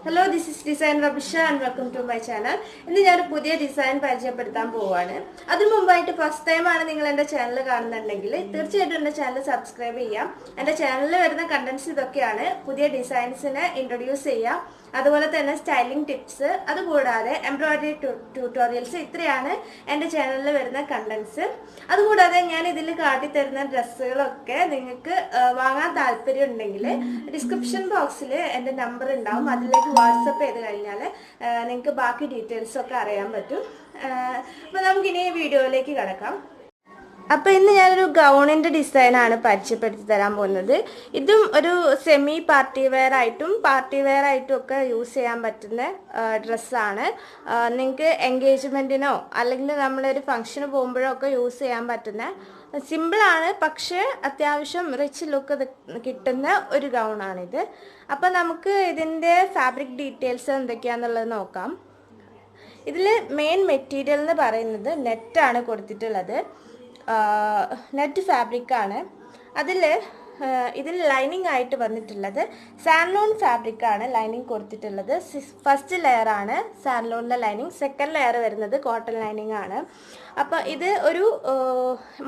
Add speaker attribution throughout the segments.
Speaker 1: Hello, this is designerAbisha and welcome to my channel. ഇന്ന് ഞാൻ ഒരു പുതിയ ഡിസൈൻ പരിചയപ്പെടുത്താൻ പോവാണ്. അതിനു മുമ്പായിട്ട് ഫസ്റ്റ് ടൈം ആണ് നിങ്ങൾ എൻ്റെ ചാനൽ കാണുന്നുണ്ടെങ്കിൽ തീർച്ചയായിട്ടും എൻ്റെ ചാനൽ സബ്സ്ക്രൈബ് ചെയ്യാം. എൻ്റെ ചാനലിൽ വരുന്ന കണ്ടന്റ്സ് ഇതൊക്കെയാണ്. പുതിയ ഡിസൈൻസിനെ ഇൻട്രൊഡ്യൂസ് ചെയ്യാം. അതുപോലെ തന്നെ സ്റ്റൈലിംഗ് ടിപ്സ്, അതുകൂടാതെ എംബ്രോയിഡറി ട്യൂട്ടോറിയൽസ്, ഇത്രയാണ് എൻ്റെ ചാനലിൽ വരുന്ന കണ്ടന്റ്സ്. അതുകൂടാതെ ഞാൻ ഇതിൽ കാട്ടിത്തരുന്ന ഡ്രസ്സുകളൊക്കെ നിങ്ങൾക്ക് വാങ്ങാൻ താല്പര്യം ഉണ്ടെങ്കിൽ ഡിസ്ക്രിപ്ഷൻ ബോക്സിൽ എൻ്റെ നമ്പർ ഉണ്ടാവും. അതിലേക്ക് വാട്സപ്പ് ചെയ്ത് കഴിഞ്ഞാൽ നിങ്ങൾക്ക് ബാക്കി ഡീറ്റെയിൽസ് ഒക്കെ അറിയാൻ പറ്റും. അപ്പോൾ നമുക്കിനി വീഡിയോയിലേക്ക് കിടക്കാം. അപ്പോൾ ഇന്ന് ഞാനൊരു ഗൗണിൻ്റെ ഡിസൈനാണ് പരിചയപ്പെടുത്തി തരാൻ പോകുന്നത്. ഇതും ഒരു സെമി പാർട്ടി വെയർ ആയിട്ടും ഒക്കെ യൂസ് ചെയ്യാൻ പറ്റുന്ന ഡ്രസ്സാണ്. നിങ്ങൾക്ക് എൻഗേജ്മെൻറ്റിനോ അല്ലെങ്കിൽ നമ്മളൊരു ഫംഗ്ഷന് പോകുമ്പോഴോ ഒക്കെ യൂസ് ചെയ്യാൻ പറ്റുന്ന സിമ്പിളാണ്, പക്ഷേ അത്യാവശ്യം റിച്ച് ലുക്ക് കിട്ടുന്ന ഒരു ഗൗണാണിത്. അപ്പോൾ നമുക്ക് ഇതിൻ്റെ ഫാബ്രിക് ഡീറ്റെയിൽസ് എന്തൊക്കെയാണെന്നുള്ളത് നോക്കാം. ഇതിൽ മെയിൻ മെറ്റീരിയൽ എന്ന് പറയുന്നത് നെറ്റാണ് കൊടുത്തിട്ടുള്ളത്. നെറ്റ് ഫാബ്രിക്കാണ്. ഇതിൽ ലൈനിങ് ആയിട്ട് വന്നിട്ടുള്ളത് സാൻലോൺ ഫാബ്രിക്കാണ് ലൈനിങ് കൊടുത്തിട്ടുള്ളത്. ഫസ്റ്റ് ലെയറാണ് സാൻലോണിൻ്റെ ലൈനിങ്, സെക്കൻഡ് ലെയർ വരുന്നത് കോട്ടൺ ലൈനിങ് ആണ്. അപ്പോൾ ഇത് ഒരു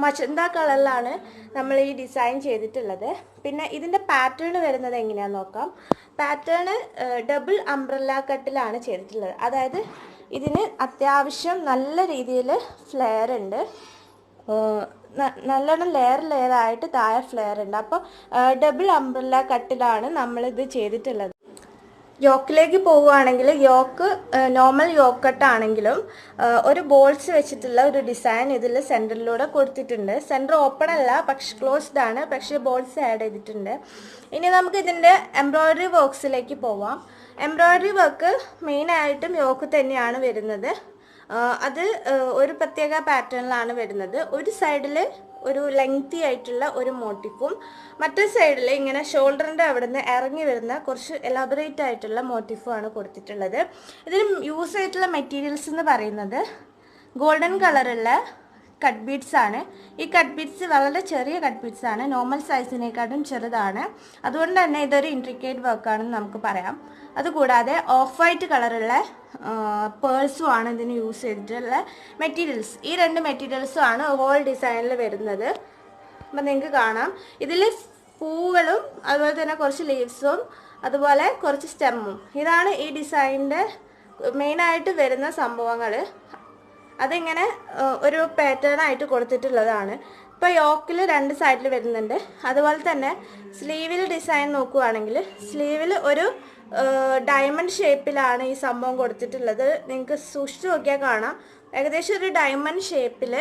Speaker 1: മച്ചന്ത കളറിലാണ് നമ്മൾ ഈ ഡിസൈൻ ചെയ്തിട്ടുള്ളത്. പിന്നെ ഇതിൻ്റെ പാറ്റേൺ വരുന്നത് എങ്ങനെയാണെന്ന് നോക്കാം. പാറ്റേൺ ഡബിൾ അംബ്രല്ല കട്ടിലാണ് ചെയ്തിട്ടുള്ളത്. അതായത് ഇതിന് അത്യാവശ്യം നല്ല രീതിയിൽ ഫ്ലെയർ ഉണ്ട്, നല്ലോണം ലെയർ ആയിട്ട് താഴെ ഫ്ലെയർ ഉണ്ട്. അപ്പോൾ ഡബിൾ അംബ്രല്ല കട്ടിലാണ് നമ്മളിത് ചെയ്തിട്ടുള്ളത്. യോക്കിലേക്ക് പോവുകയാണെങ്കിൽ നോർമൽ യോക്ക് കട്ടാണെങ്കിലും ഒരു ബോൾസ് വെച്ചിട്ടുള്ള ഒരു ഡിസൈൻ ഇതിൽ സെൻറ്ററിലൂടെ കൊടുത്തിട്ടുണ്ട്. സെൻറ്റർ ഓപ്പൺ അല്ല, പക്ഷെ ക്ലോസ്ഡ് ആണ്, പക്ഷേ ബോൾസ് ആഡ് ചെയ്തിട്ടുണ്ട്. ഇനി നമുക്ക് ഇതിൻ്റെ എംബ്രോയ്ഡറി വർക്ക്സിലേക്ക് പോവാം. എംബ്രോയ്ഡറി വർക്ക് മെയിനായിട്ടും യോക്ക് തന്നെയാണ് വരുന്നത്. അത് ഒരു പ്രത്യേക പാറ്റേണിലാണ് വരുന്നത്. ഒരു സൈഡിൽ ഒരു ലെങ്തി ആയിട്ടുള്ള ഒരു മോട്ടിഫും മറ്റൊരു സൈഡിൽ ഇങ്ങനെ ഷോൾഡറിൻ്റെ അവിടെ നിന്ന് ഇറങ്ങി വരുന്ന കുറച്ച് എലാബറേറ്റ് ആയിട്ടുള്ള മോട്ടിഫുമാണ് കൊടുത്തിട്ടുള്ളത്. ഇതിൽ യൂസ് ആയിട്ടുള്ള മെറ്റീരിയൽസ് എന്ന് പറയുന്നത് ഗോൾഡൻ കളറുള്ള കട്ട് ബീഡ്സ് ആണ്. ഈ കട്ട് ബീഡ്സ് വളരെ ചെറിയ കട്ട് ബീഡ്സ് ആണ്, നോർമൽ സൈസിനെക്കാട്ടും ചെറുതാണ്. അതുകൊണ്ട് തന്നെ ഇതൊരു ഇൻട്രിക്കേറ്റ് വർക്കാണെന്ന് നമുക്ക് പറയാം. അതുകൂടാതെ ഓഫ് വൈറ്റ് കളറുള്ള പേൾസും ആണ് ഇതിന് യൂസ് ചെയ്തിട്ടുള്ള മെറ്റീരിയൽസ്. ഈ രണ്ട് മെറ്റീരിയൽസും ആണ് ഹോൾ ഡിസൈനിൽ വരുന്നത്. അപ്പം നിങ്ങൾക്ക് കാണാം ഇതിൽ പൂവുകളും അതുപോലെ തന്നെ കുറച്ച് ലീവ്സും അതുപോലെ കുറച്ച് സ്റ്റെമ്മും. ഇതാണ് ഈ ഡിസൈനിൻ്റെ മെയിനായിട്ട് വരുന്ന സംഭവങ്ങൾ. അതിങ്ങനെ ഒരു പാറ്റേൺ ആയിട്ട് കൊടുത്തിട്ടുള്ളതാണ്. ഇപ്പോൾ യോക്കിൽ രണ്ട് സൈഡിൽ വരുന്നുണ്ട്. അതുപോലെ തന്നെ സ്ലീവിൽ ഡിസൈൻ നോക്കുകയാണെങ്കിൽ സ്ലീവിൽ ഒരു ഡയമണ്ട് ഷേപ്പിലാണ് ഈ സംഭവം കൊടുത്തിട്ടുള്ളത്. നിങ്ങൾക്ക് സൂക്ഷിച്ച് നോക്കിയാൽ കാണാം. ഏകദേശം ഒരു ഡയമണ്ട് ഷേപ്പിൽ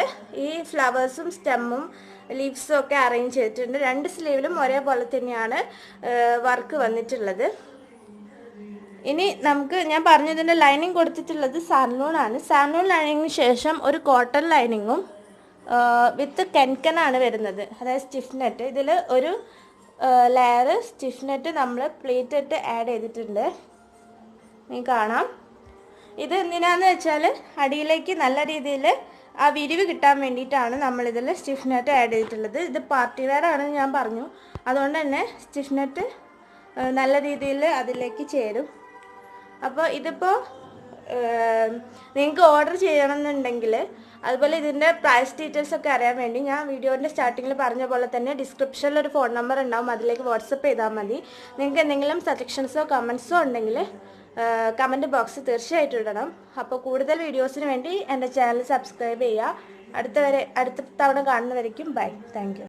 Speaker 1: ഈ ഫ്ലവേഴ്സും സ്റ്റെമ്മും ലീവ്സും ഒക്കെ അറേഞ്ച് ചെയ്തിട്ടുണ്ട്. രണ്ട് സ്ലീവിലും ഒരേപോലെ തന്നെയാണ് വർക്ക് വന്നിട്ടുള്ളത്. ഇനി ഞാൻ പറഞ്ഞതിൻ്റെ ലൈനിങ് കൊടുത്തിട്ടുള്ളത് സാൻലൂൺ ആണ്. സാൻലൂൺ ലൈനിങ്ങിന് ശേഷം ഒരു കോട്ടൺ ലൈനിങ്ങും വിത്ത് കെൻകനാണ് വരുന്നത്, അതായത് സ്റ്റിഫ് നെറ്റ്. ഇതിൽ ഒരു ലെയർ സ്റ്റിഫ് നെറ്റ് നമ്മൾ പ്ലേറ്റ് ഇട്ട് ആഡ് ചെയ്തിട്ടുണ്ട്. നിങ്ങൾക്ക് കാണാം. ഇത് എന്തിനാന്ന് വെച്ചാൽ അടിയിലേക്ക് നല്ല രീതിയിൽ ആ വിരിവ് കിട്ടാൻ വേണ്ടിയിട്ടാണ് നമ്മളിതിൽ സ്റ്റിഫ് നെറ്റ് ആഡ് ചെയ്തിട്ടുള്ളത്. ഇത് പാർട്ടി വെയർ ആണെന്ന് ഞാൻ പറഞ്ഞു, അതുകൊണ്ട് തന്നെ സ്റ്റിഫ് നെറ്റ് നല്ല രീതിയിൽ അതിലേക്ക് ചേരും. അപ്പോൾ ഇതിപ്പോൾ നിങ്ങൾക്ക് ഓർഡർ ചെയ്യണമെന്നുണ്ടെങ്കിൽ, അതുപോലെ ഇതിൻ്റെ പ്രൈസ് ഡീറ്റെയിൽസ് ഒക്കെ അറിയാൻ വേണ്ടി ഞാൻ വീഡിയോൻ്റെ സ്റ്റാർട്ടിങ്ങിൽ പറഞ്ഞ പോലെ തന്നെ ഡിസ്ക്രിപ്ഷനിൽ ഒരു ഫോൺ നമ്പർ ഉണ്ടാവും, അതിലേക്ക് വാട്സപ്പ് ചെയ്താൽ മതി. നിങ്ങൾക്ക് എന്തെങ്കിലും സജഷൻസോ കമൻസോ ഉണ്ടെങ്കിൽ കമൻറ്റ് ബോക്സ് തീർച്ചയായിട്ടും ഇടണം. അപ്പോൾ കൂടുതൽ വീഡിയോസിന് വേണ്ടി എൻ്റെ ചാനൽ സബ്സ്ക്രൈബ് ചെയ്യുക. അടുത്ത തവണ കാണുന്നവരേക്കും ബൈ. Thank you.